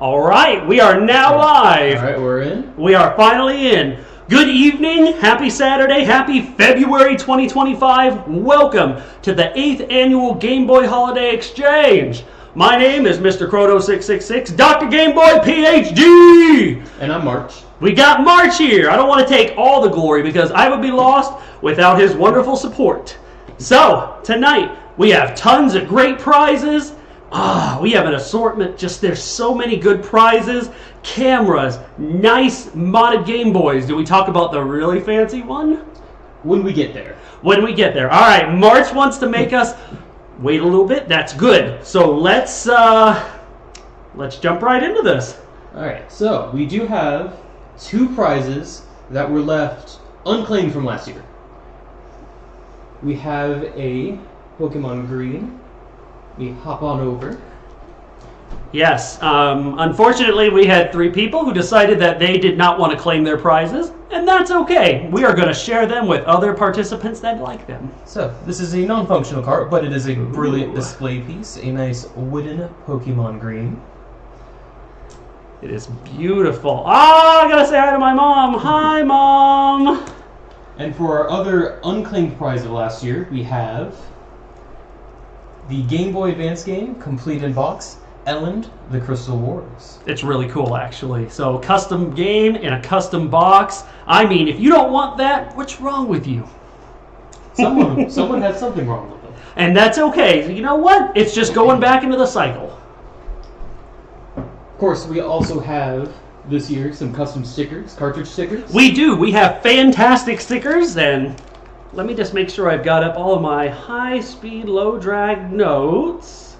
All right, we are now live. All right, we're in. We are finally in. Good evening, happy Saturday, happy February 2025. Welcome to the 8th annual Game Boy Holiday Exchange. My name is Mr. Croto666, Dr. Game Boy PhD. And I'm March. We got March here. I don't want to take all the glory because I would be lost without his wonderful support. So, tonight we have tons of great prizes. We have an assortment. There's so many good prizes, cameras, nice modded Game Boys. Do we talk about the really fancy one? When we get there. When we get there. All right, March wants to make us wait a little bit. That's good. So let's jump right into this. All right, so we do have 2 prizes that were left unclaimed from last year. We have a Pokemon Green. We hop on over. Yes, unfortunately we had 3 people who decided that they did not want to claim their prizes, and that's okay. We are going to share them with other participants that like them. So, this is a non-functional cart, but it is a brilliant display piece. A nice wooden Pokemon Green. It is beautiful. I gotta say hi to my mom. Hi, Mom! And for our other unclaimed prize of last year, we have the Game Boy Advance game, complete in box, Elend, the Crystal Wars. It's really cool, actually. So, custom game in a custom box. I mean, if you don't want that, what's wrong with you? Someone has something wrong with them. And that's okay. You know what? It's just going back into the cycle. Of course, we also have this year some custom stickers, cartridge stickers. We do. We have fantastic stickers, and let me just make sure I've got up all of my high-speed, low-drag notes.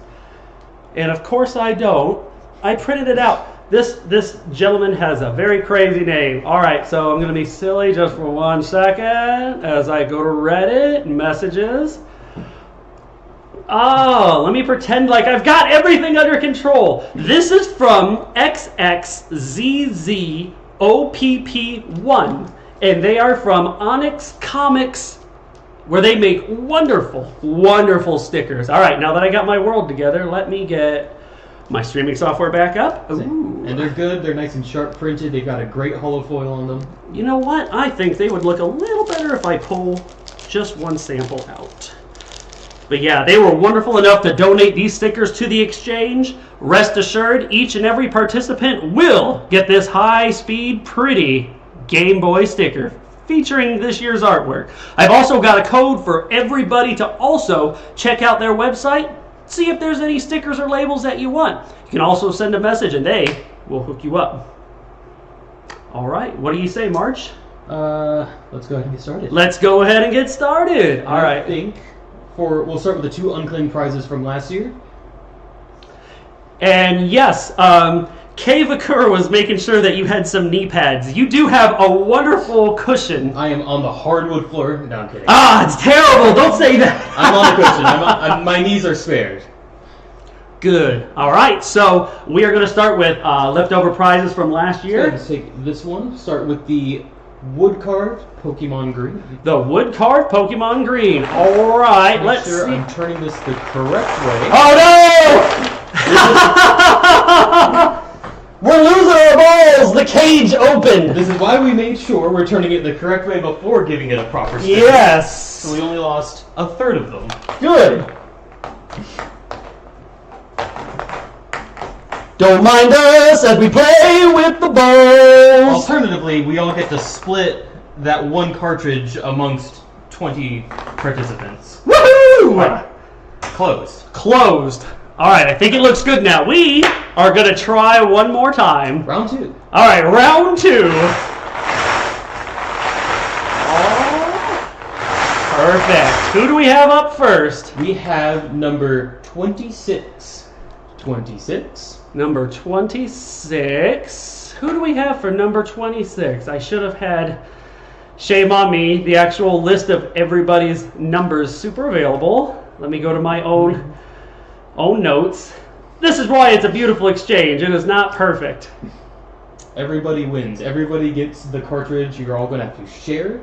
And of course I don't. I printed it out. This gentleman has a very crazy name. All right, so I'm going to be silly just for 1 second as I go to Reddit messages. Oh, let me pretend like I've got everything under control. This is from XXZZOPP1, and they are from Onyx Comics, where they make wonderful, wonderful stickers. All right, now that I got my world together, let me get my streaming software back up. Ooh. And they're good. They're nice and sharp printed. They've got a great holo foil on them. You know what? I think they would look a little better if I pull just one sample out. But yeah, they were wonderful enough to donate these stickers to the exchange. Rest assured, each and every participant will get this high-speed, pretty Game Boy sticker featuring this year's artwork. I've also got a code for everybody to also check out their website, see if there's any stickers or labels that you want. You can also send a message and they will hook you up. All right, what do you say, March? Let's go ahead and get started. Let's go ahead and get started. All right. I think we'll start with the 2 unclaimed prizes from last year. And yes, K-veikur was making sure that you had some knee pads. You do have a wonderful cushion. I am on the hardwood floor. No, I'm kidding. It's terrible. Don't say that. I'm on the cushion. My knees are spared. Good. All right. So we are going to start with leftover prizes from last year. Let's take this one. Start with the wood-carved Pokemon Green. The wood-carved Pokemon Green. All right. Let's see. I'm turning this the correct way. Oh, no! We're losing our balls! The cage opened! This is why we made sure we're turning it the correct way before giving it a proper spin. Yes! So we only lost a third of them. Good! Don't mind us as we play with the balls! Alternatively, we all get to split that one cartridge amongst 20 participants. Woohoo! Right. Closed. Closed. Alright, I think it looks good now. We are going to try one more time. Round 2. Alright, round 2. Perfect. Who do we have up first? We have number 26. 26. Number 26. Who do we have for number 26? I should have had, shame on me, the actual list of everybody's numbers super available. Let me go to my own notes. This is why it's a beautiful exchange. It is not perfect. Everybody wins. Everybody gets the cartridge. You're all going to have to share.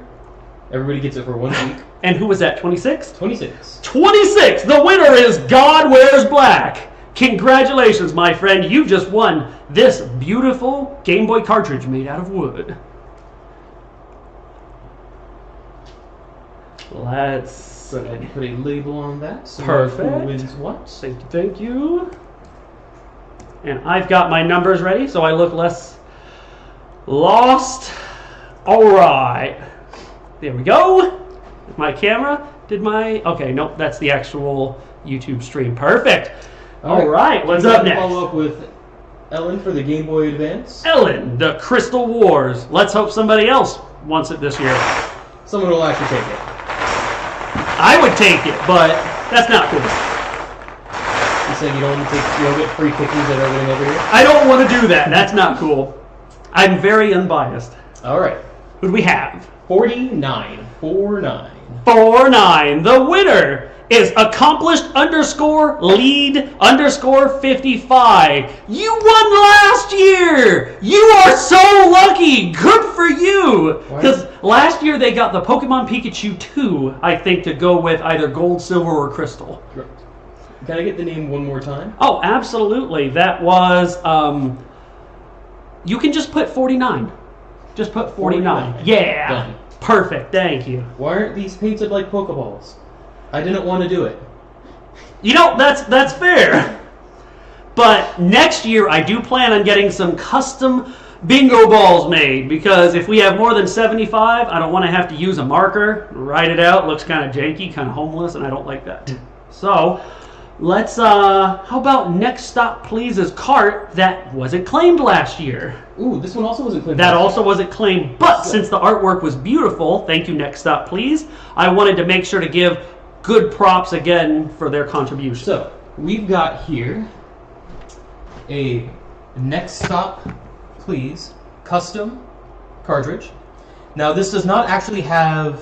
Everybody gets it for 1 week. And who was that, 26? 26. 26! The winner is Godwearsblack. Congratulations, my friend. You just won this beautiful Game Boy cartridge made out of wood. Let's Go ahead and put a label on that. So Perfect. Who wins what? Thank you, thank you. And I've got my numbers ready so I look less lost. All right. There we go. My camera. Okay, nope, that's the actual YouTube stream. Perfect. All right, what's up next? Follow up with Ellen for the Game Boy Advance. Ellen, the Crystal Wars. Let's hope somebody else wants it this year. Someone will actually take it. I would take it, but that's not cool. You said you don't want to take, you'll get free cookies that are winning over here? I don't want to do that. That's not cool. I'm very unbiased. All right. Who do we have? 4949. 49. The winner is accomplished_lead_55. You won last year. You are so lucky. Good for you. Because last year they got the Pokemon Pikachu 2, I think, to go with either gold, silver, or crystal. Can I get the name one more time? Oh, absolutely. That was, you can just put 49. Just put 49. Yeah. Done. Perfect. Thank you. Why aren't these painted like Pokeballs? I didn't want to do it. You know, that's fair. But next year, I do plan on getting some custom bingo balls made, because if we have more than 75, I don't want to have to use a marker, write it out. It looks kind of janky, kind of homeless, and I don't like that. So, let's, how about Next Stop Please's cart that wasn't claimed last year? Ooh, this one also wasn't claimed. That also wasn't claimed, but since the artwork was beautiful, thank you, Next Stop Please, I wanted to make sure to give good props again for their contribution. So, we've got here a Next Stop Please custom cartridge. Now, this does not actually have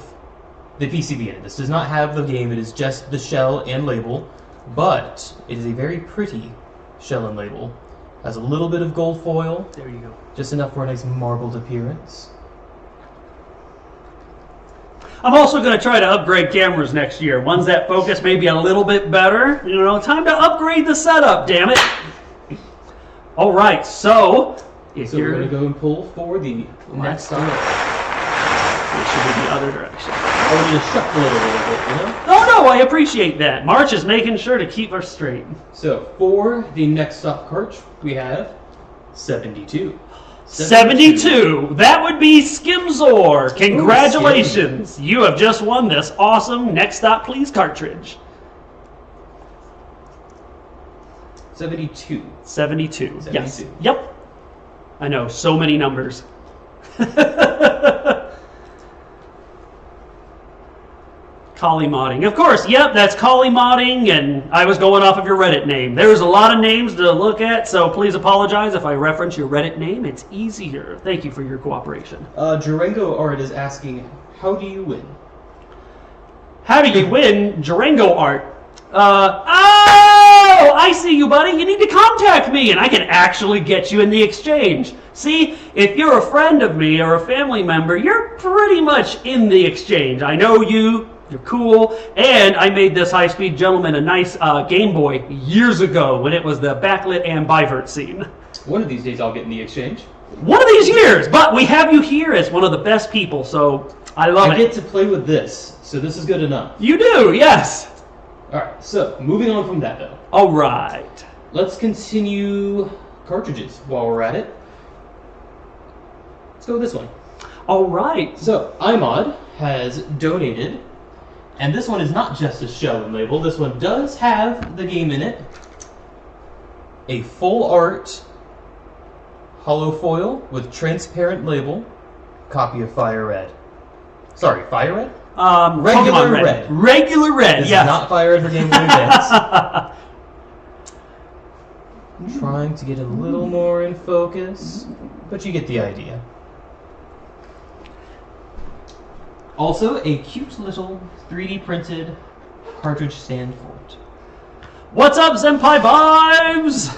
the PCB in it. This does not have the game. It is just the shell and label, but it is a very pretty shell and label. Has a little bit of gold foil. There you go. Just enough for a nice marbled appearance. I'm also going to try to upgrade cameras next year. Ones that focus maybe a little bit better. You know, time to upgrade the setup, damn it. All right, so if So you're we're going to go and pull for the Next Stop. It should be the other direction. I want you to shuffle it a little bit, you know? Oh, no, I appreciate that. March is making sure to keep us straight. So, for the Next Stop cartridge, we have 72. 72. That would be Skimzor. Congratulations. You have just won this awesome Next Stop Please cartridge. 72. 72. Yes. 72. Yep. I know, so many numbers. Collie modding. Of course, yep, that's Collie modding, and I was going off of your Reddit name. There's a lot of names to look at, so please apologize if I reference your Reddit name. It's easier. Thank you for your cooperation. Durango Art is asking, how do you win? How do you win Durango Art? Oh, I see you, buddy. You need to contact me, and I can actually get you in the exchange. See, if you're a friend of me or a family member, you're pretty much in the exchange. I know you. You're cool, and I made this high-speed gentleman a nice Game Boy years ago when it was the backlit and bivert scene. One of these days I'll get in the exchange. One of these years, but we have you here as one of the best people, so I love it. I get to play with this, so this is good enough. You do, yes. Alright, so moving on from that though. All right. Let's continue cartridges while we're at it. Let's go with this one. All right. So, iMod has donated, and this one is not just a shell and label. This one does have the game in it. A full art hollow foil with transparent label. Copy of Fire Red. Sorry, Fire Red? Regular Red. Regular Red, This yes. is not Fire Red for Game Boy Advance. Trying to get a little more in focus, but you get the idea. Also, a cute little 3D printed cartridge stand for it. What's up, Senpai Vibes?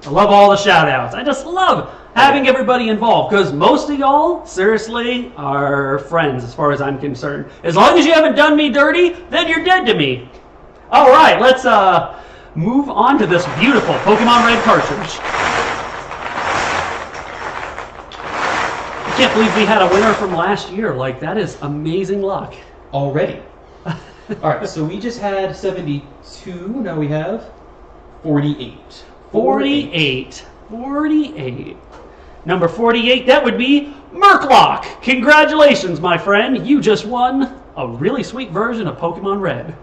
I love all the shout-outs. I just love having everybody involved, because most of y'all, seriously, are friends as far as I'm concerned. As long as you haven't done me dirty, then you're dead to me. All right, let's move on to this beautiful Pokemon Red cartridge. I can't believe we had a winner from last year. Like, that is amazing luck. Already. Alright, so we just had 72, now we have 48. 48. 48. Number 48, that would be Murklock. Congratulations, my friend. You just won a really sweet version of Pokemon Red.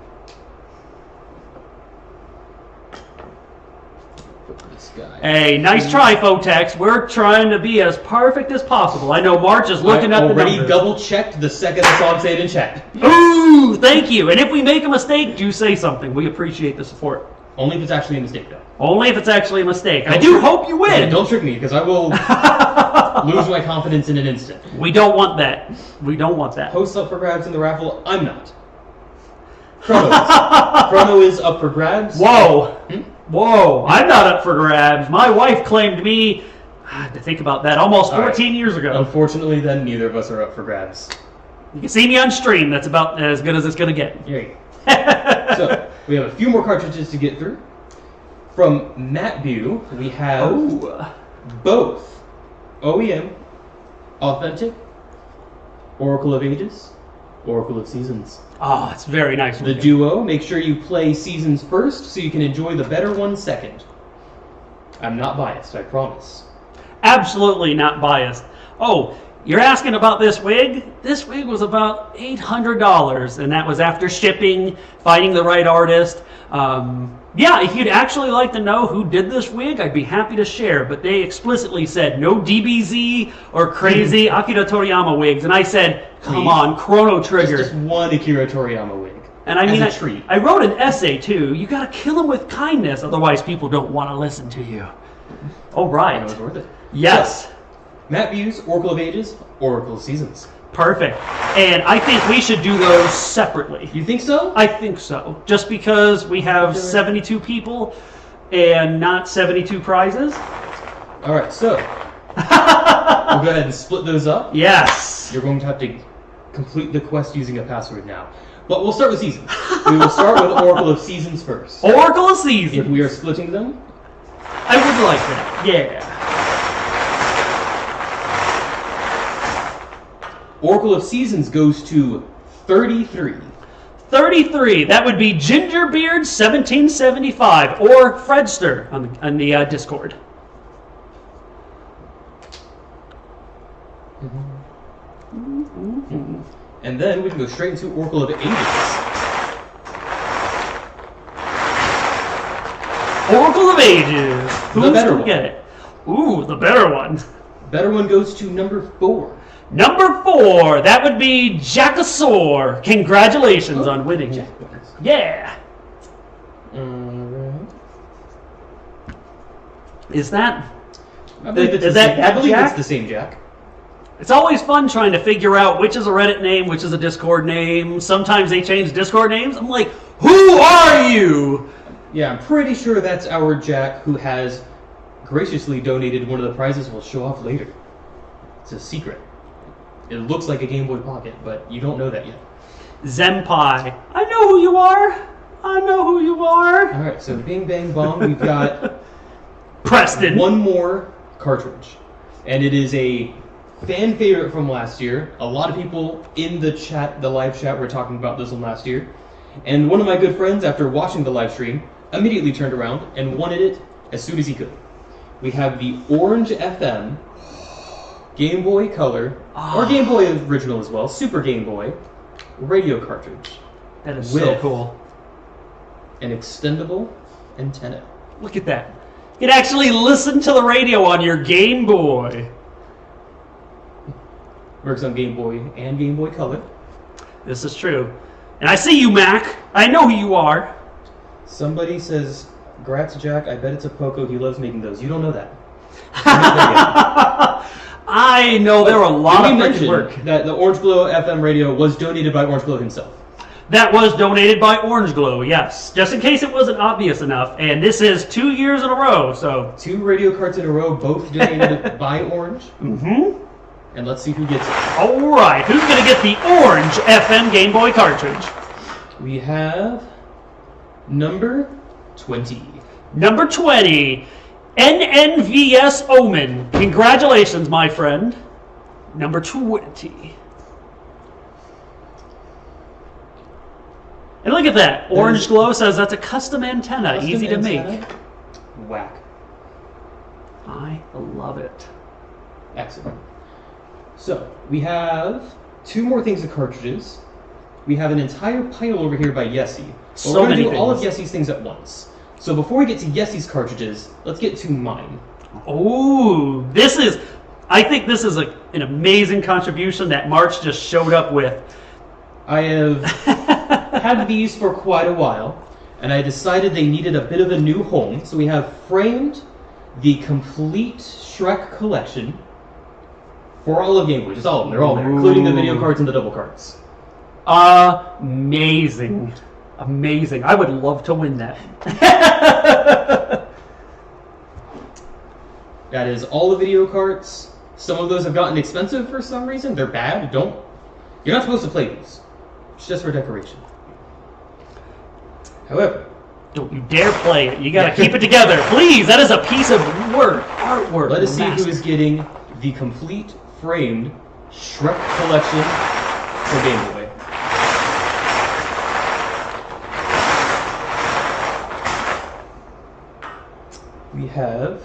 This guy. Hey, nice try, Photex. We're trying to be as perfect as possible. I know March is looking at the numbers. I already double-checked the second I saw him say it in chat. Ooh, thank you. And if we make a mistake, do say something. We appreciate the support. Only if it's actually a mistake, though. Only if it's actually a mistake. I do hope you win. Yeah, don't trick me, because I will lose my confidence in an instant. We don't want that. We don't want that. Host up for grabs in the raffle. I'm not. Chrono is up for grabs. Whoa. Whoa. I'm not up for grabs. My wife claimed me, I had to think about that, almost 14 years ago. Unfortunately, then, neither of us are up for grabs. You can see me on stream. That's about as good as it's going to get. There you go. So, we have a few more cartridges to get through. From MatView, we have both OEM, Authentic, Oracle of Ages, Oracle of Seasons. Oh, it's very nice. The duo, make sure you play Seasons first so you can enjoy the better one second. I'm not biased, I promise. Absolutely not biased. Oh, you're asking about this wig? This wig was about $800, and that was after shipping, finding the right artist. Yeah, if you'd actually like to know who did this wig, I'd be happy to share, but they explicitly said no DBZ or crazy Akira Toriyama wigs, and I said, come on, Chrono Trigger. Just one Akira Toriyama wig. And I mean, as a treat. I wrote an essay too. You gotta kill him with kindness, otherwise people don't want to listen to you. Oh, right. It was worth it. Yes. So, MatView's Oracle of Ages, Oracle of Seasons. Perfect. And I think we should do those separately. You think so? I think so. Just because we have 72 people and not 72 prizes. All right, so we'll go ahead and split those up. Yes. You're going to have to complete the quest using a password now. But we'll start with Seasons. We will start with Oracle of Seasons first. Oracle of Seasons. If we are splitting them. I would like that. Yeah. Oracle of Seasons goes to 33. 33. That would be Gingerbeard1775 or Fredster on the Discord. And then we can go straight into Oracle of Ages. Oracle of Ages. Who's the better gonna one. get it? Ooh, the better one. Better one goes to number 4. Number 4, that would be Jackasaur. Congratulations on winning. Yeah. Is that? I believe it's the same Jack. It's always fun trying to figure out which is a Reddit name, which is a Discord name. Sometimes they change Discord names. I'm like, who are you? Yeah, I'm pretty sure that's our Jack who has graciously donated one of the prizes we'll show off later. It's a secret. It looks like a Game Boy Pocket, but you don't know that yet. Zenpai. I know who you are. I know who you are. Alright, so Bing Bang Bong, we've got Preston. one more cartridge. And it is a fan favorite from last year. A lot of people in the chat, the live chat, were talking about this one last year. And one of my good friends, after watching the live stream, immediately turned around and wanted it as soon as he could. We have the Orange FM Game Boy Color, or Game Boy Original as well, Super Game Boy, radio cartridge. That is so cool. An extendable antenna. Look at that. You can actually listen to the radio on your Game Boy. Works on Game Boy and Game Boy Color. This is true. And I see you, Mac. I know who you are. Somebody says, "Grats, Jack. I bet it's a Poco. He loves making those." You don't know that. I know there were a lot of freaking work. That the Orange Glow FM radio was donated by Orange Glow himself. That was donated by Orange Glow, yes. Just in case it wasn't obvious enough. And this is 2 years in a row, so. 2 radio carts in a row, both donated by Orange. Mm-hmm. And let's see who gets it. All right, who's going to get the Orange FM Game Boy cartridge? We have number 20. Number 20, NNVsOmen. Congratulations, my friend. Number 20. And look at that. Orange Glow says that's a custom antenna. Easy to make. Whack. I love it. Excellent. So, we have 2 more things of cartridges. We have an entire pile over here by Yessie. But we're going to do all of Yessie's things at once. So before we get to Yessie's cartridges, let's get to mine. Oh, I think this is an amazing contribution that March just showed up with. I have had these for quite a while, and I decided they needed a bit of a new home, so we have framed the complete Shrek collection for all of Gameboy, just all of them. They're all there, including the video cards and the double cards. Amazing. Amazing. I would love to win that. That is all the video cards. Some of those have gotten expensive for some reason. They're bad. You're not supposed to play these. It's just for decoration. However, don't you dare play it. You gotta keep it together. Please, that is a piece of artwork. Let us see who is getting the complete framed Shrek collection for Game Boy. We have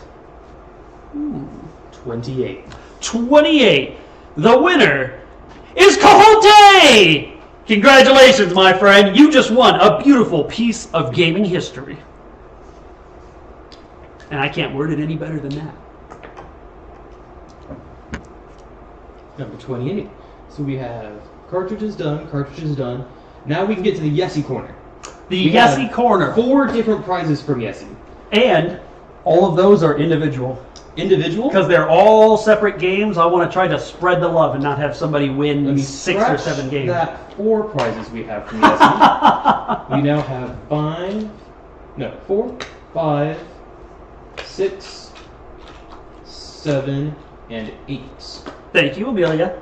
28. 28. The winner is Cohote! Congratulations, my friend. You just won a beautiful piece of gaming history. And I can't word it any better than that. Number 28. So we have cartridges done. Now we can get to the Yessie corner. The Yessie corner. 4 different prizes from Yessie. And all of those are individual. Individual? Because they're all separate games. I want to try to spread the love and not have somebody win 6 or 7 games. That 4 prizes we have from Yessie. We now have 4, 5, 6, 7, and 8. Thank you, Amelia.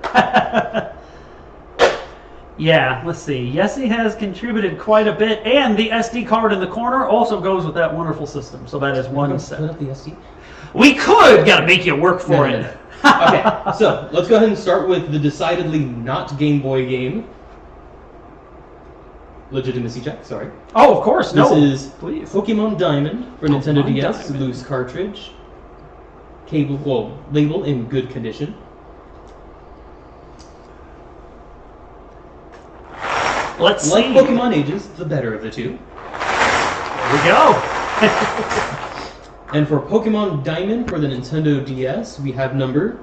Yeah, let's see. Yessie has contributed quite a bit, and the SD card in the corner also goes with that wonderful system. So that is one set. Put up the SD. We could! Gotta make you work for it. No. Okay, so let's go ahead and start with the decidedly not Game Boy game. Legitimacy check, sorry. Oh, of course, no. This is Please. Pokemon Diamond for Nintendo DS, Diamond. loose cartridge. Label in good condition. Let's see. Like Pokemon ages, the better of the 2. There we go. And for Pokemon Diamond for the Nintendo DS, we have number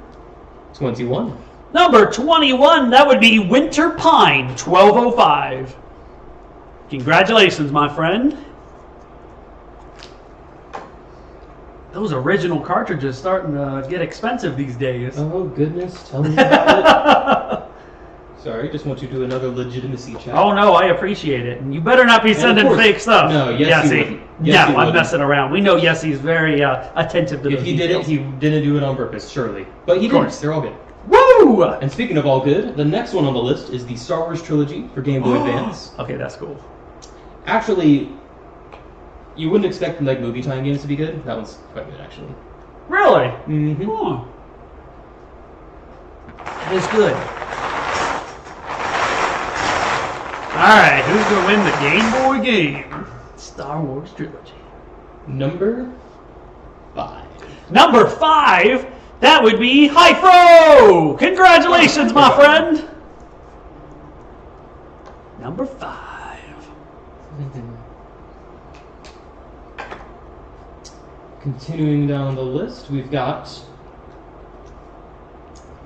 21. Number 21, that would be Winter Pine 1205. Congratulations, my friend. Those original cartridges starting to get expensive these days. Oh goodness, tell me about it. Sorry, just want you to do another legitimacy check. Oh no, I appreciate it. And you better not be sending fake stuff. No, Yessie wouldn't. No, I'm messing around. We know Yessie's very attentive to If he did it, he didn't do it on purpose, surely. But he did. They're all good. Woo! And speaking of all good, the next one on the list is the Star Wars trilogy for Game Boy Advance. Okay, that's cool. Actually, you wouldn't expect the movie time games to be good. That one's quite good, actually. Really? Mm-hmm. Oh. That is good. Alright, who's going to win the Game Boy game? Star Wars trilogy. Number 5. Number 5, that would be Hyfro! Congratulations, my friend! Number 5. Continuing down the list, we've got...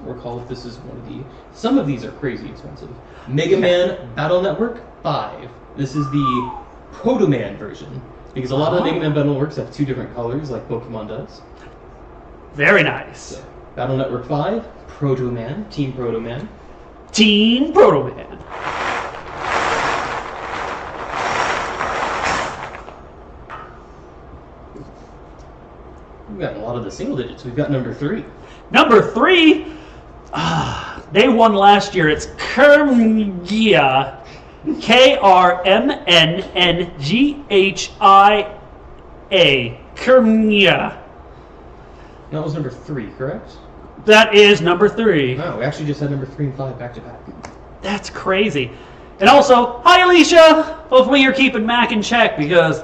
Recall if this is one of the... Some of these are crazy expensive. Mega Man Battle Network 5. This is the Proto Man version. Because a lot of the Mega Man Battle Networks have 2 different colors, like Pokemon does. Very nice. So, Battle Network 5, Proto Man, Team Proto Man. Team Proto Man. We've got a lot of the single digits. We've got number 3. Number 3, they won last year. It's Krmnnghia. Krmnnghia. A. Krmnnghia. That was number 3, correct? That is number 3. No, we actually just had number 3 and 5 back to back. That's crazy. And also, hi Alicia! Hopefully you're keeping Mac in check because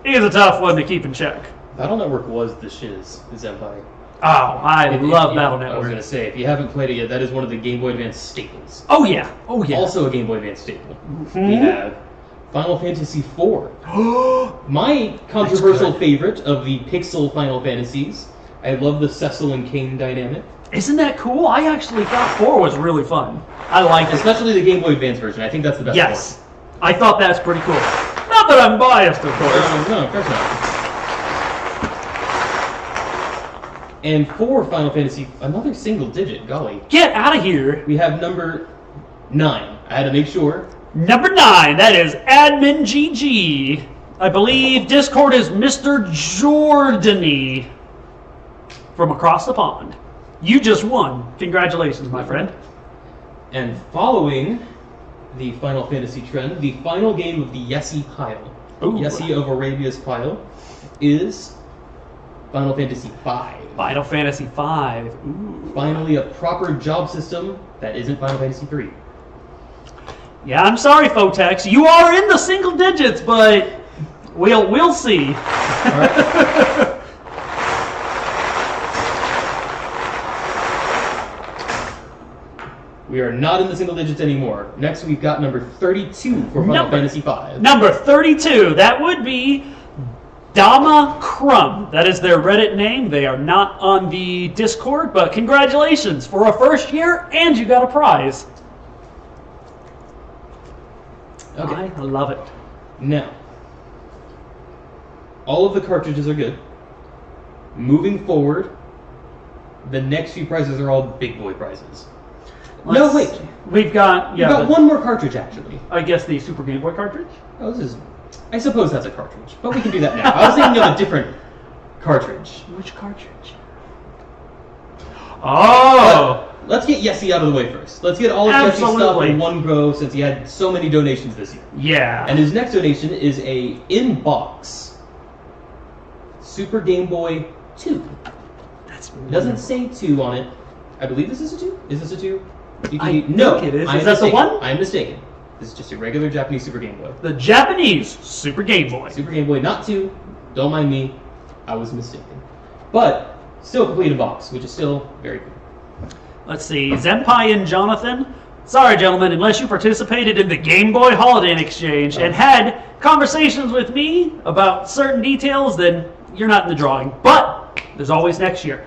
he's a tough one to keep in check. Battle Network was the shiz, the Zenpai. Oh, I love Battle Network. I was going to say, if you haven't played it yet, that is one of the Game Boy Advance staples. Oh yeah, oh yeah. Also a Game Boy Advance staple. We have Final Fantasy IV. My controversial favorite of the pixel Final Fantasies. I love the Cecil and Kane dynamic. Isn't that cool? I actually thought 4 was really fun. I liked it. Especially the Game Boy Advance version. I think that's the best one. Yes. I thought that's pretty cool. Not that I'm biased, of course. No, of course not. And for Final Fantasy, another single digit, golly. Get out of here. We have number 9. I had to make sure. Number 9, that is AdminGG. I believe Discord is Mr. Jordany from across the pond. You just won. Congratulations, my friend. And following the Final Fantasy trend, the final game of the Yessi pile, Yessi of Arabia's pile, is Final Fantasy V. Final Fantasy V. Ooh. Finally, a proper job system that isn't Final Fantasy III. Yeah, I'm sorry, Photex. You are in the single digits, but we'll see. All right. We are not in the single digits anymore. Next, we've got number 32 for Final Fantasy V. Number 32. That would be DhamaCrumb. That is their Reddit name. They are not on the Discord, but congratulations for a first year, and you got a prize. Okay. I love it. Now, all of the cartridges are good. Moving forward, the next few prizes are all big boy prizes. No, wait. We've got one more cartridge, actually. I guess the Super Game Boy cartridge? Oh, this is... I suppose that's a cartridge, but we can do that now. I was thinking of a different cartridge. Which cartridge? Oh! But let's get Yessi out of the way first. Let's get all of Yessi's stuff in one go since he had so many donations this year. Yeah. And his next donation is a in-box Super Game Boy 2. It doesn't say 2 on it. I believe this is a 2? Is this a 2? No, it is. Is that the one? I'm mistaken. This is just a regular Japanese Super Game Boy. The Japanese Super Game Boy. Super Game Boy, not 2. Don't mind me. I was mistaken. But still complete in box, which is still very cool. Let's see. Zenpai and Jonathan. Sorry, gentlemen, unless you participated in the Game Boy Holiday Exchange and had conversations with me about certain details, then you're not in the drawing. But there's always next year.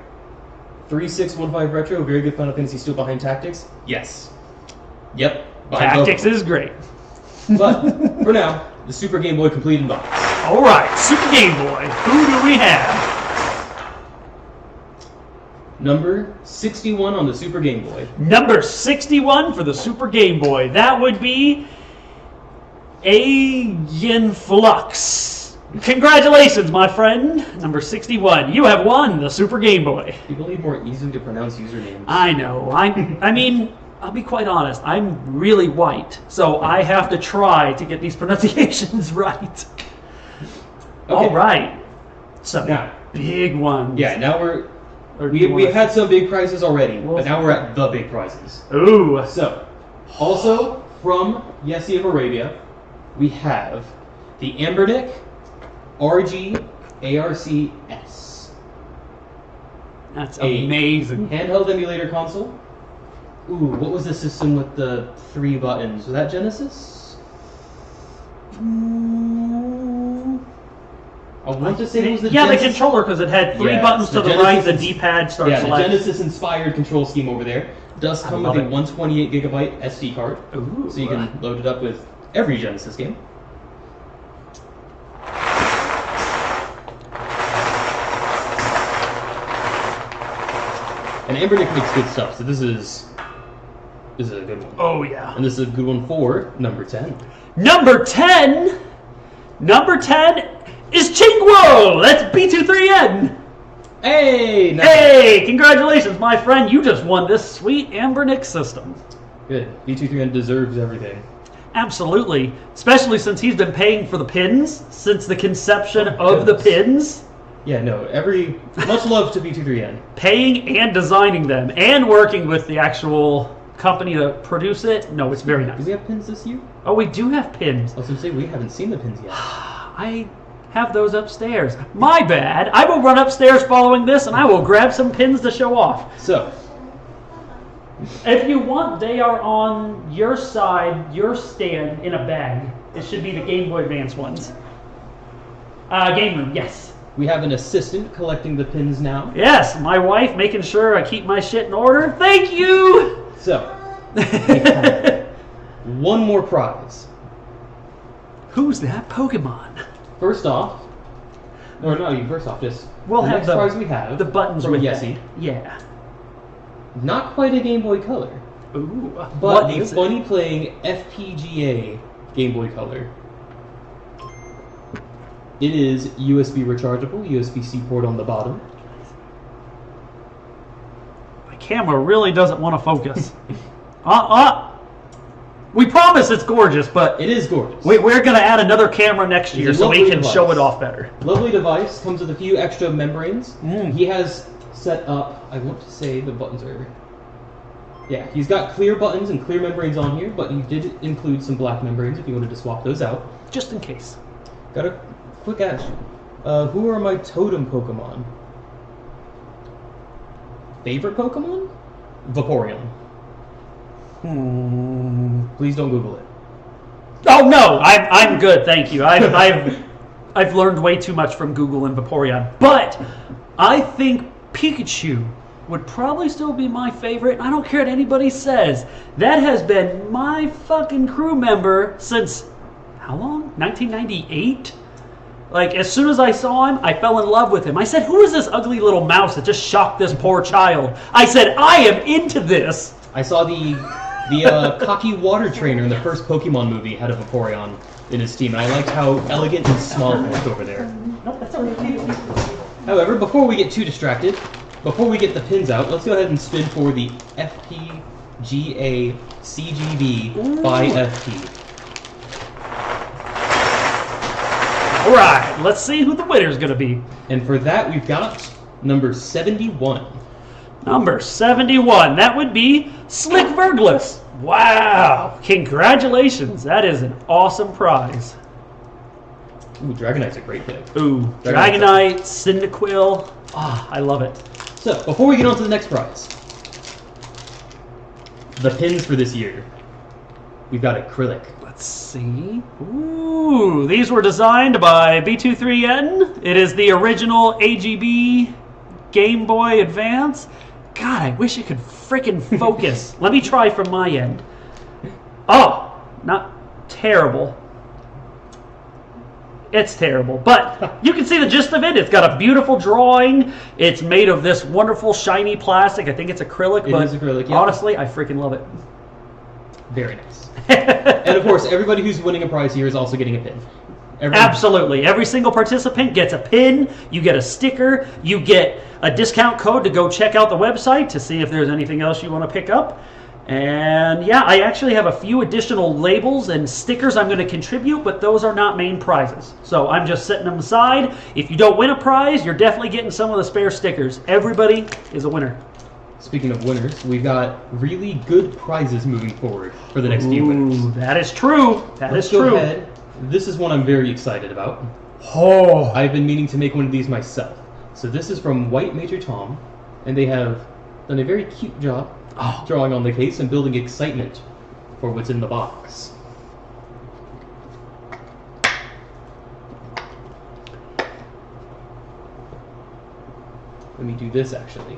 3615 Retro, very good Final Fantasy still behind Tactics? Yes. Yep. Tactics is great. But for now, the Super Game Boy complete in box. Alright, Super Game Boy. Who do we have? Number 61 on the Super Game Boy. Number 61 for the Super Game Boy. That would be Flux. Congratulations, my friend. Number 61. You have won the Super Game Boy. People need more easily to pronounce usernames. I know. I mean, I'll be quite honest. I'm really white, so I have to try to get these pronunciations right. Okay. All right. So now, big ones. Yeah. Now we've had some big prizes already, but now we're at the big prizes. Ooh. So, also from Yessi of Arabia, we have the Ambernick RG ARC-S. That's amazing. Handheld emulator console. Ooh, what was the system with the 3 buttons? Was that Genesis? I want to say it was the Genesis. The controller, because it had 3 buttons to the right, the D-pad starts the Genesis-inspired control scheme over there. Does come with a 128GB SD card, so you can load it up with every Genesis game. And Ambernick makes good stuff, so this is a good one. Oh, yeah. And this is a good one for number 10. Number 10? Number 10 is Chingwo! That's B23N! Hey! Nice. Hey! Congratulations, my friend. You just won this sweet Ambernick system. Good. B23N deserves everything. Absolutely. Especially since he's been paying for the pins since the conception of the pins. Yeah, no, much love to B23N. Paying and designing them and working with the actual company to produce it. No, it's very nice. Do we have pins this year? Oh, we do have pins. I was going to say, we haven't seen the pins yet. I have those upstairs. My bad. I will run upstairs following this and I will grab some pins to show off. So, if you want, they are on your side, your stand in a bag. It should be the Game Boy Advance ones. Game Room, yes. we have an assistant collecting the pins now. Yes, my wife making sure I keep my shit in order. Thank you! So, we have one more prize. Who's that Pokemon? First off, or not even first off, just We'll the have next the, prize we have the buttons from with Yessie. it. Yeah. Not quite a Game Boy Color, Ooh, but what a is funny playing FPGA Game Boy Color. It is USB rechargeable, USB-C port on the bottom. My camera really doesn't want to focus. We promise it's gorgeous, but It is gorgeous. we're going to add another camera next year a so we lovely can device. show it off better. Lovely device, comes with a few extra membranes. Mm. He has set up, I want to say the buttons are... Yeah, he's got clear buttons and clear membranes on here, but he did include some black membranes if you wanted to swap those out. Just in case. Got a quick ask. Who are my totem Pokemon? Favorite Pokemon? Vaporeon. Please don't Google it. Oh no, I'm good, thank you. I've learned way too much from Google and Vaporeon, but I think Pikachu would probably still be my favorite. I don't care what anybody says. That has been my fucking crew member since how long? 1998. Like as soon as I saw him, I fell in love with him. I said, "Who is this ugly little mouse that just shocked this poor child?" I said, "I am into this." I saw the cocky water trainer in the first Pokemon movie had a Vaporeon in his team, and I liked how elegant and small it looked over there. Nope, that's okay. However, before we get too distracted, before we get the pins out, let's go ahead and spin for the FPGA CGB by FP. All right, let's see who the winner's gonna be. And for that, we've got number 71. Number 71, that would be Slick Vergless. Wow, congratulations. That is an awesome prize. Ooh, Dragonite's a great pick. Ooh, Dragonite, Cyndaquil. Ah, I love it. So, before we get on to the next prize, the pins for this year. We've got acrylic. Let's see. Ooh, these were designed by B23N. It is the original AGB Game Boy Advance. God, I wish it could frickin' focus. Let me try from my end. Oh, not terrible. It's terrible, but you can see the gist of it. It's got a beautiful drawing. It's made of this wonderful shiny plastic. I think it's acrylic, It but is acrylic, yeah. honestly, I freaking love it. Very nice. And of course, everybody who's winning a prize here is also getting a pin. Absolutely. Every single participant gets a pin, you get a sticker, you get a discount code to go check out the website to see if there's anything else you want to pick up. And yeah, I actually have a few additional labels and stickers I'm going to contribute, but those are not main prizes. So I'm just setting them aside. If you don't win a prize, you're definitely getting some of the spare stickers. Everybody is a winner. Speaking of winners, we've got really good prizes moving forward for the next few winners. Ooh, that is true. Let's go ahead. This is one I'm very excited about. Oh. I've been meaning to make one of these myself. So this is from WhiteMajorTom, and they have done a very cute job drawing on the case and building excitement for what's in the box. Let me do this actually.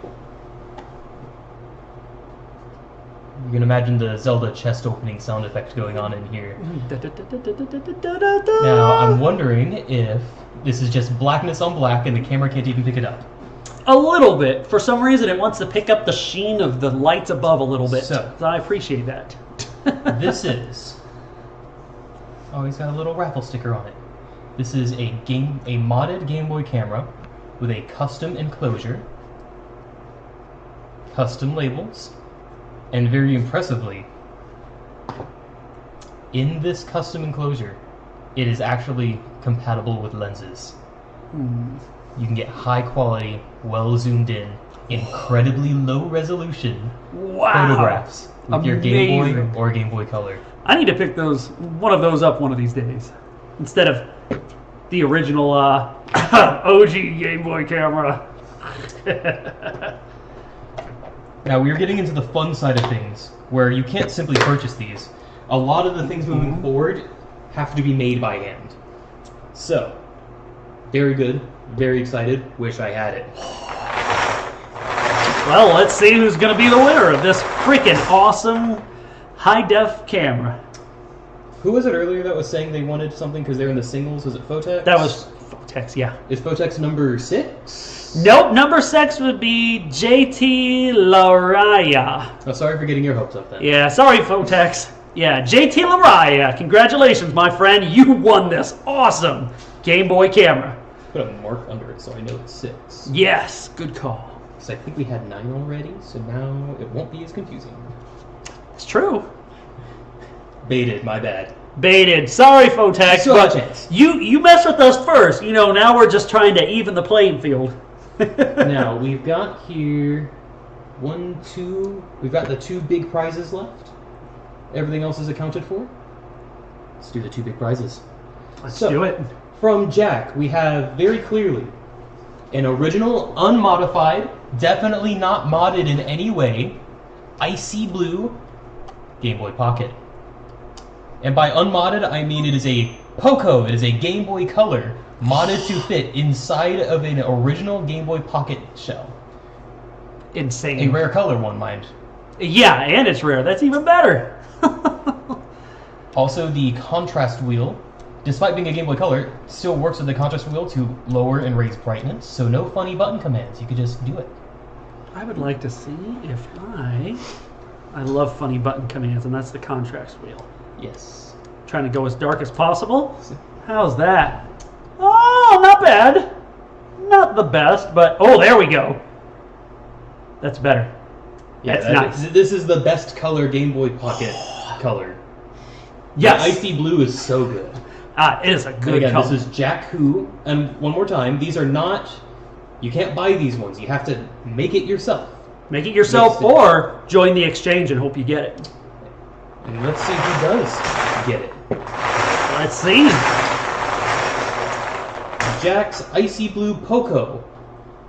You can imagine the Zelda chest opening sound effect going on in here. Now, I'm wondering if this is just blackness on black and the camera can't even pick it up. A little bit. For some reason, it wants to pick up the sheen of the lights above a little bit. So I appreciate that. This is... Oh, he's got a little Raffle sticker on it. This is a modded Game Boy camera with a custom enclosure, custom labels, and very impressively, in this custom enclosure, it is actually compatible with lenses. You can get high quality, well zoomed in, incredibly low resolution photographs with your Game Boy or Game Boy Color. I need to pick one of those up one of these days instead of the original OG Game Boy camera. Now we're getting into the fun side of things, where you can't simply purchase these. A lot of the things moving forward have to be made by hand. So, very good, very excited, wish I had it. Well, let's see who's going to be the winner of this freaking awesome high-def camera. Who was it earlier that was saying they wanted something because they're in the singles? Was it Photex? That was Photex, yeah. Is Photex number 6? Nope, number 6 would be Jtlaraia. Oh, sorry for getting your hopes up then. Yeah, sorry, Photex. Yeah, Jtlaraia. Congratulations, my friend. You won this awesome Game Boy camera. Put a mark under it so I know it's 6. Yes, good call. Because I think we had 9 already, so now it won't be as confusing. It's true. Baited, my bad. Baited. Sorry, Photex, but you messed with us first. You know, now we're just trying to even the playing field. Now, we've got here 1, 2... We've got the 2 big prizes left. Everything else is accounted for. Let's do the 2 big prizes. Let's do it. From Jack, we have very clearly an original, unmodified, definitely not modded in any way, icy blue Game Boy Pocket. And by unmodded, I mean it is a Poco, it is a Game Boy Color, modded to fit inside of an original Game Boy Pocket shell. Insane. A rare color one, mind. Yeah, and it's rare. That's even better. Also, the contrast wheel, despite being a Game Boy Color, still works with the contrast wheel to lower and raise brightness, so no funny button commands. You could just do it. I would like to see if I love funny button commands, and that's the contrast wheel. Yes. Trying to go as dark as possible. How's that? Oh, not bad. Not the best, but oh, there we go. That's better. Yeah, that's nice. This is the best color Game Boy Pocket color. Yes. The icy blue is so good. It is a good color. This is Jack Who, and one more time, these are not, you can't buy these ones. You have to make it yourself. Make it yourself or join the exchange and hope you get it. And let's see who does get it. Let's see. Jack's Icy Blue Poco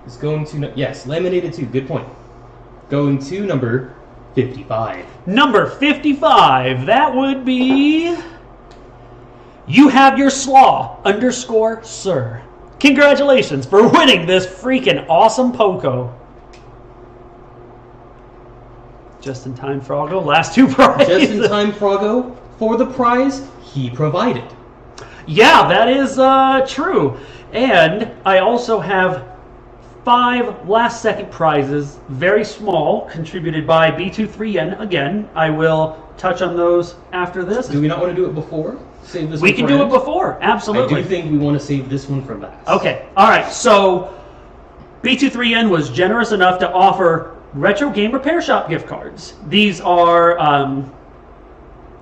is going to, yes, laminated too, good point. Going to number 55. Number 55, that would be... You have your slaw _ sir. Congratulations for winning this freaking awesome Poco. Just in time, Froggo. Last 2 prizes. Just in time, Froggo, for the prize he provided. Yeah, that is true. And I also have 5 last-second prizes, very small, contributed by B23N. Again, I will touch on those after this. Do we not want to do it before? Save this we one can for do end? it before, absolutely. I do think we want to save this one for last. Okay, all right. So B23N was generous enough to offer Retro Game Repair Shop gift cards. These are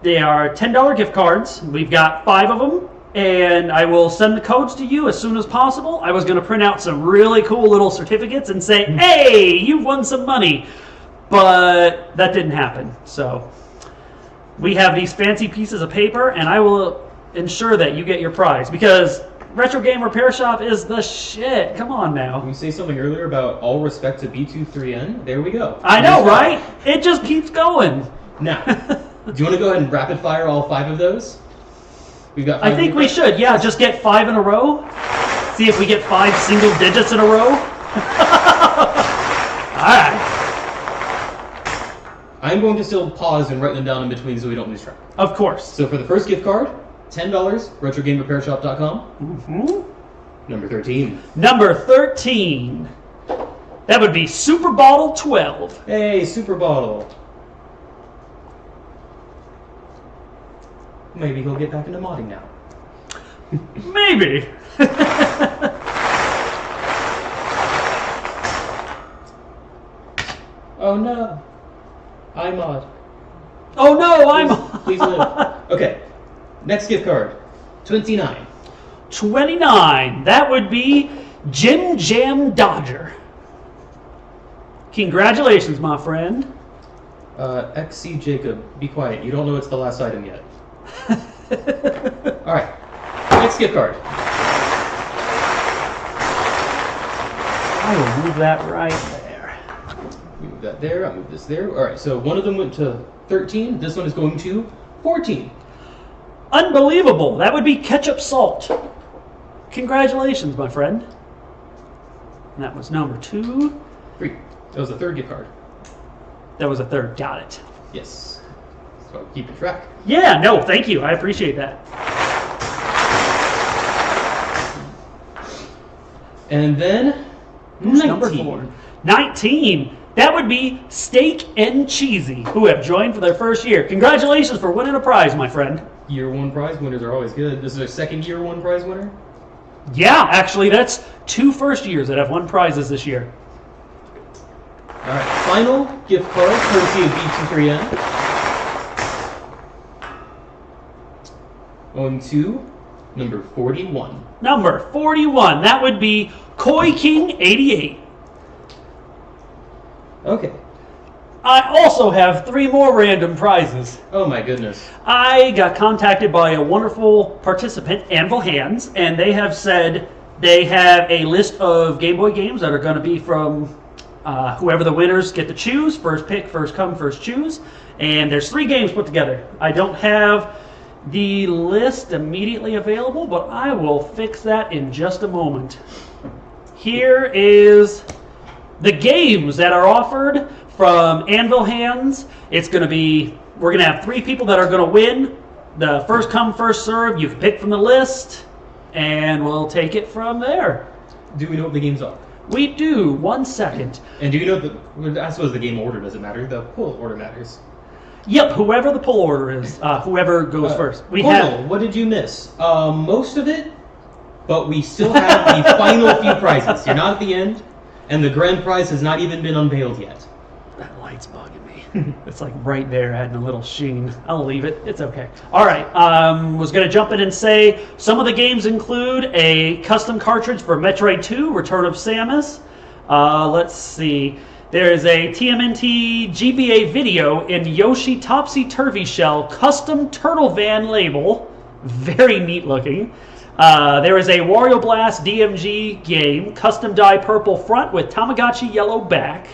they are $10 gift cards. We've got 5 of them, and I will send the codes to you as soon as possible. I was going to print out some really cool little certificates and say, "Hey, you've won some money," but that didn't happen. So we have these fancy pieces of paper, and I will ensure that you get your prize because Retro Game Repair Shop is the shit. Come on now. You say something earlier about all respect to B23N. There we go. I know, right? It just keeps going. Now, do you want to go ahead and rapid fire all 5 of those? We've got 5 I think we should. Yeah, just get 5 in a row. See if we get 5 single digits in a row. All right. I'm going to still pause and write them down in between so we don't lose track. Of course. So for the first gift card, $10, RetroGameRepairShop.com. Mm-hmm. Number 13. Number 13. That would be Super Bottle 12. Hey, Super Bottle. Maybe he'll get back into modding now. Maybe. Oh no. I mod. Oh no, I'm... Please live. Okay, Next gift card, 29. 29. That would be JimJamDodger. Congratulations, my friend. XC Jacob, be quiet. You don't know it's the last item yet. All right. Next gift card. I will move that right there. Move that there. I'll move this there. All right. So one of them went to 13. This one is going to 14. Unbelievable. That would be Ketchupsalt. Congratulations, my friend. And that was number 2. 3. That was the third gift card. That was a third. Got it. Yes. So keep track. Yeah, no, thank you. I appreciate that. And then Who's 19. number 4? 19. That would be SteakNCheesy, who have joined for their first year. Congratulations for winning a prize, my friend. Year 1 prize winners are always good. This is our second year 1 prize winner. Yeah, actually, that's 2 first years that have won prizes this year. All right, final gift card, courtesy of B23N. On to number 41. Number 41. That would be KoiKing88. Okay. I also have 3 more random prizes. Oh my goodness. I got contacted by a wonderful participant, Anvil Hands, and they have said they have a list of Game Boy games that are going to be from whoever the winners get to choose. First pick, first come, first choose. And there's 3 games put together. I don't have the list immediately available, but I will fix that in just a moment. Here is the games that are offered from Anvil Hands. It's going to be, we're going to have 3 people that are going to win. The first come, first serve, you can pick from the list, and we'll take it from there. Do we know what the games are? We do. 1 second. And do you know I suppose the game order doesn't matter, the pull order matters. Yep, whoever the pull order is, whoever goes first. We Portal, have. what did you miss? Most of it, but we still have the final few prizes. You're not at the end, and the grand prize has not even been unveiled yet. That light's bugging me. It's like right there, adding a little sheen. I'll leave it. It's okay. All right. Was going to jump in and say some of the games include a custom cartridge for Metroid 2: Return of Samus. Let's see. There's a TMNT GBA video in Yoshi Topsy Turvy Shell custom Turtle Van label. Very neat looking. There is a Wario Blast DMG game, custom dye purple front with Tamagotchi yellow back.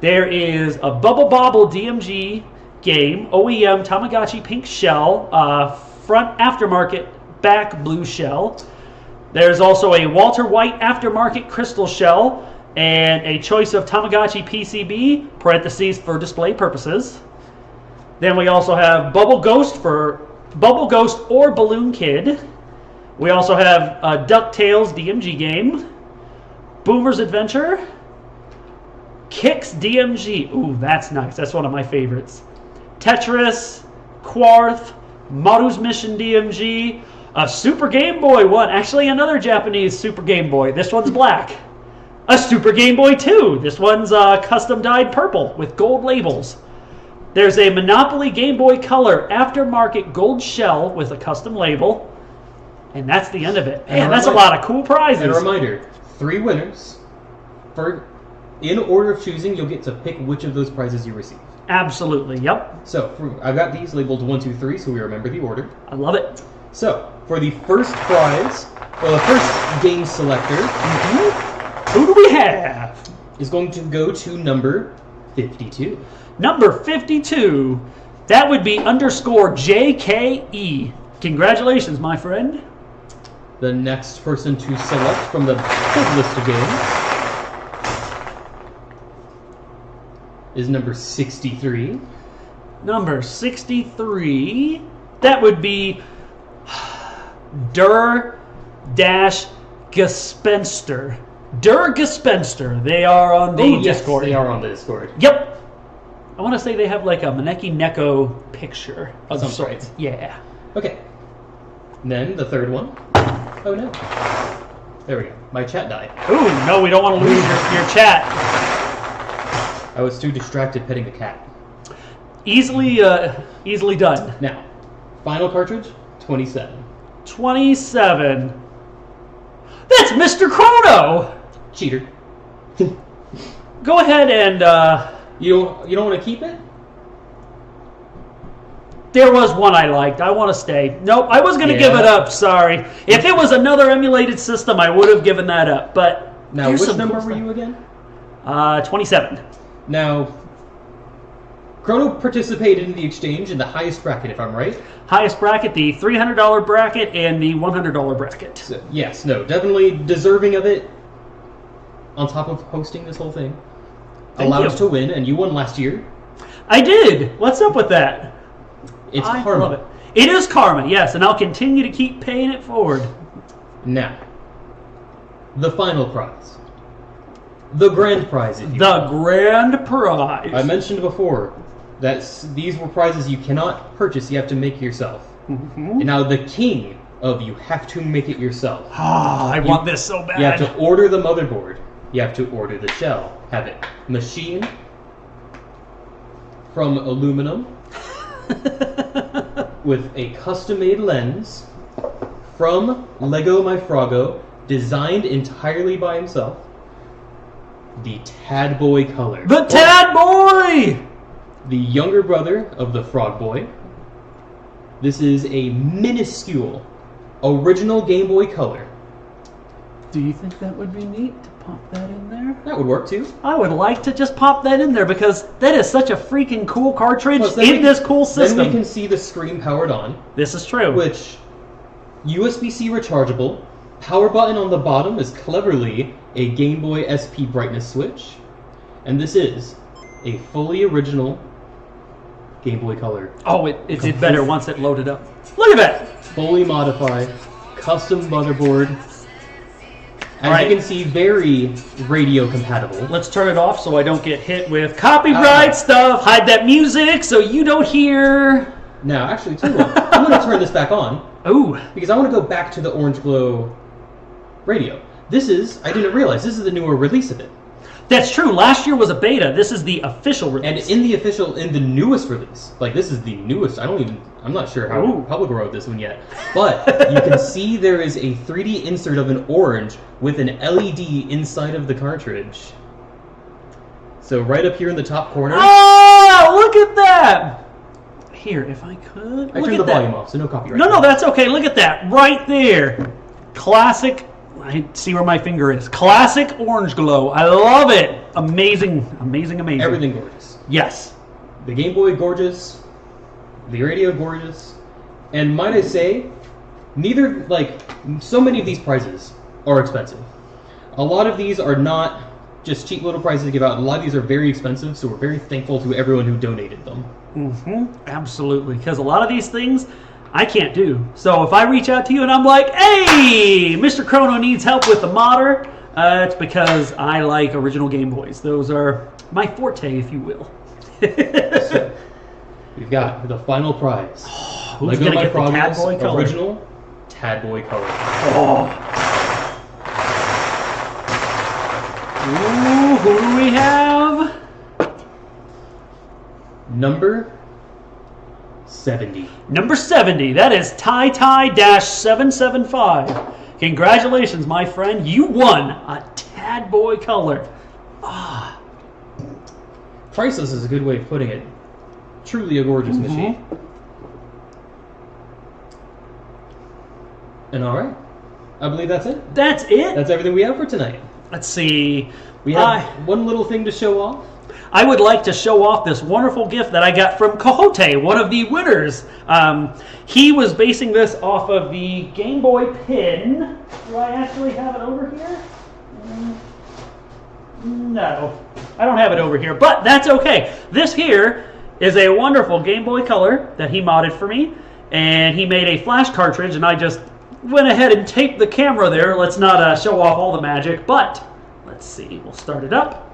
There is a Bubble Bobble DMG game, OEM Tamagotchi pink shell, front aftermarket back blue shell. There's also a Walter White aftermarket crystal shell, and a choice of Tamagotchi PCB, parentheses for display purposes. Then we also have Bubble Ghost or Balloon Kid. We also have a DuckTales DMG game, Boomer's Adventure, Kix DMG. Ooh, that's nice. That's one of my favorites. Tetris, Quarth, Maru's Mission DMG, a Super Game Boy one. Actually, another Japanese Super Game Boy. This one's black. A Super Game Boy 2. This one's custom dyed purple with gold labels. There's a Monopoly Game Boy Color aftermarket gold shell with a custom label. And that's the end of it. Man, that's a lot of cool prizes. And a reminder, 3 winners. In order of choosing, you'll get to pick which of those prizes you receive. Absolutely, yep. So, I've got these labeled 1, 2, 3, so we remember the order. I love it. So, for the first prize, or the first game selector, Who do we have? is going to go to number 52. Number 52. That would be _JKE. Congratulations, my friend. The next person to select from the big list of games is number 63. Number 63. That would be Gespenster. Gespenster. They are on the Discord. They are on the Discord. Yep. I want to say they have like a Maneki Neko picture of Some sorts. sort. Yeah. Okay. And then the third one. Oh no. There we go. My chat died. Ooh, no, we don't want to lose your chat. I was too distracted petting the cat. Easily done. Now, final cartridge, 27. 27. That's Mr. Chrono! Cheater. Go ahead and, You don't want to keep it? there was one I liked. I want to stay. Nope, I was going to give it up, sorry. If it was another emulated system, I would have given that up, but... Now, which number were you again? 27. Now, Chrono participated in the exchange in the highest bracket, if I'm right. Highest bracket, the $300 bracket, and the $100 bracket. So, yes, no, definitely deserving of it. On top of hosting this whole thing. Allowed us to win, and you won last year. I did! What's up with that? It's I karma. love it. It is karma, yes, and I'll continue to keep paying it forward. Now, the final prize. The grand prize, if you The will. grand prize. I mentioned before that these were prizes you cannot purchase, you have to make yourself. And now the king of you have to make it yourself. Ah, I want this so bad. You have to order the motherboard. You have to order the shell. Have it machined from aluminum with a custom-made lens from leggomyfroggo, designed entirely by himself. The Tad Boy color. The Tad Boy! The younger brother of the Frog Boy. This is a minuscule original Game Boy Color. Do you think that would be neat to pop that in there? That would work too. I would like to just pop that in there because that is such a freaking cool cartridge Plus, in this cool system. Then we can see the screen powered on. This is true. Which, USB-C rechargeable. Power button on the bottom is cleverly a Game Boy SP brightness switch. And this is a fully original Game Boy Color. Oh, it did better once it loaded up. Look at that! Fully modified, custom motherboard. As Right. you can see, very radio compatible. Let's turn it off so I don't get hit with copyright stuff. Hide that music so you don't hear. Now, actually, tell you what, I'm going to turn this back on Ooh. because I want to go back to the Orange Glow radio. This is, I didn't realize, this is the newer release of it. That's true. Last year was a beta. This is the official And release. in the newest release, like this is the newest, I'm not sure how Public wrote this one yet, but you can see there is a 3D insert of an orange with an LED inside of the cartridge. So right up here in the top corner. Oh, look at that! Here, if I could. I Look turned at the that. volume off, so no copyright. No, that's okay. Look at that. Right there. Classic. I see where my finger is. Classic orange glow. I love it. Amazing, amazing, amazing. Everything gorgeous. Yes. The Game Boy gorgeous. The radio gorgeous. And might I say, neither, like, so many of these prizes are expensive. A lot of these are not just cheap little prizes to give out. A lot of these are very expensive, so we're very thankful to everyone who donated them. Absolutely. Because a lot of these things I can't do. So if I reach out to you and I'm like, hey, Mr. Chrono needs help with the modder, it's because I like original Game Boys. Those are my forte, if you will. So, we've got the final prize. Who's going to get the Tad Boy color? Original Tad Boy color. Ooh, who do we have? Number 70. Number 70. That is Ty-Ty-775. Congratulations, my friend. You won a Tad Boy color. Priceless is a good way of putting it. Truly a gorgeous machine. And alright. I believe that's it. That's it? That's everything we have for tonight. Let's see. We have one little thing to show off. I would like to show off this wonderful gift that I got from Cohote, one of the winners. He was basing this off of the Game Boy pin. Do I actually have it over here? No, I don't have it over here, but that's okay. This here is a wonderful Game Boy Color that he modded for me, and he made a flash cartridge, and I just went ahead and taped the camera there. Let's not show off all the magic, but let's see. We'll start it up.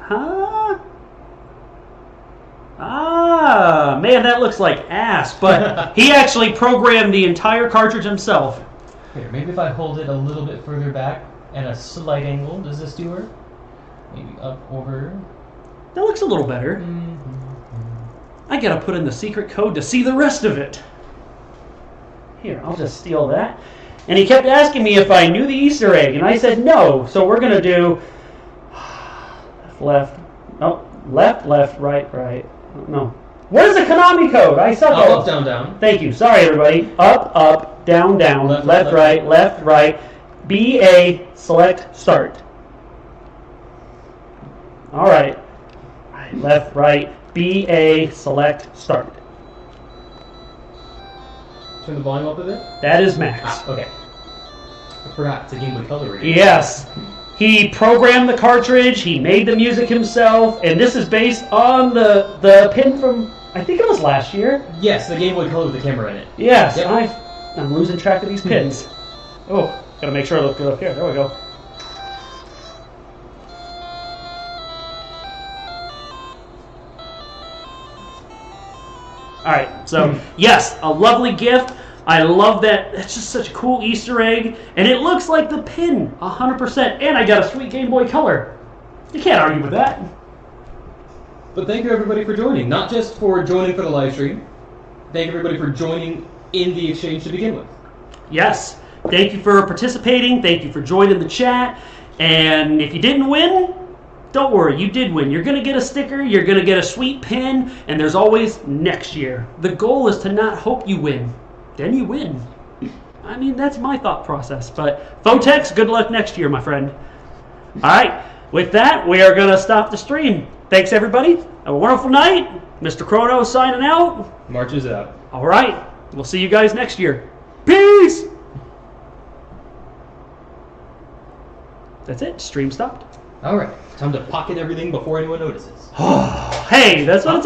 Huh? Ah, man, that looks like ass, but he actually programmed the entire cartridge himself. Here, maybe if I hold it a little bit further back at a slight angle, does this do her? Maybe up over. That looks a little better. I gotta put in the secret code to see the rest of it. Here, I'll just steal that. And he kept asking me if I knew the Easter egg, and I said no. So we're going to do left, no, left, left, right, right. No. What is the Konami code? I suck. Up, down, down. Thank you. Sorry, everybody. Up, up, down, down, left, right, left, right. BA, select, start. All right. Left, right, BA, select, start. Turn the volume up a bit. That is max. Ah, okay. I forgot it's a Game Boy Color radio. Yes. He programmed the cartridge, he made the music himself, and this is based on the pin from, I think it was last year. Yes, the Game Boy Color with the camera in it. Yes, Yep. I'm losing track of these pins. Oh, gotta make sure I look good up here. There we go. Alright, so yes, a lovely gift. I love that. It's just such a cool Easter egg. And it looks like the pin, 100%. And I got a sweet Game Boy Color. You can't argue with that. But thank you everybody for joining. Not just for joining for the live stream. Thank everybody for joining in the exchange to begin with. Yes. Thank you for participating. Thank you for joining the chat. And if you didn't win, don't worry, you did win. You're going to get a sticker, you're going to get a sweet pin, and there's always next year. The goal is to not hope you win. Then you win. I mean, that's my thought process. But Photex, good luck next year, my friend. All right. With that, we are going to stop the stream. Thanks, everybody. Have a wonderful night. Mr. Chrono signing out. Marches out. All right. We'll see you guys next year. Peace. That's it. Stream stopped. All right. Time to pocket everything before anyone notices. Hey, that's what it's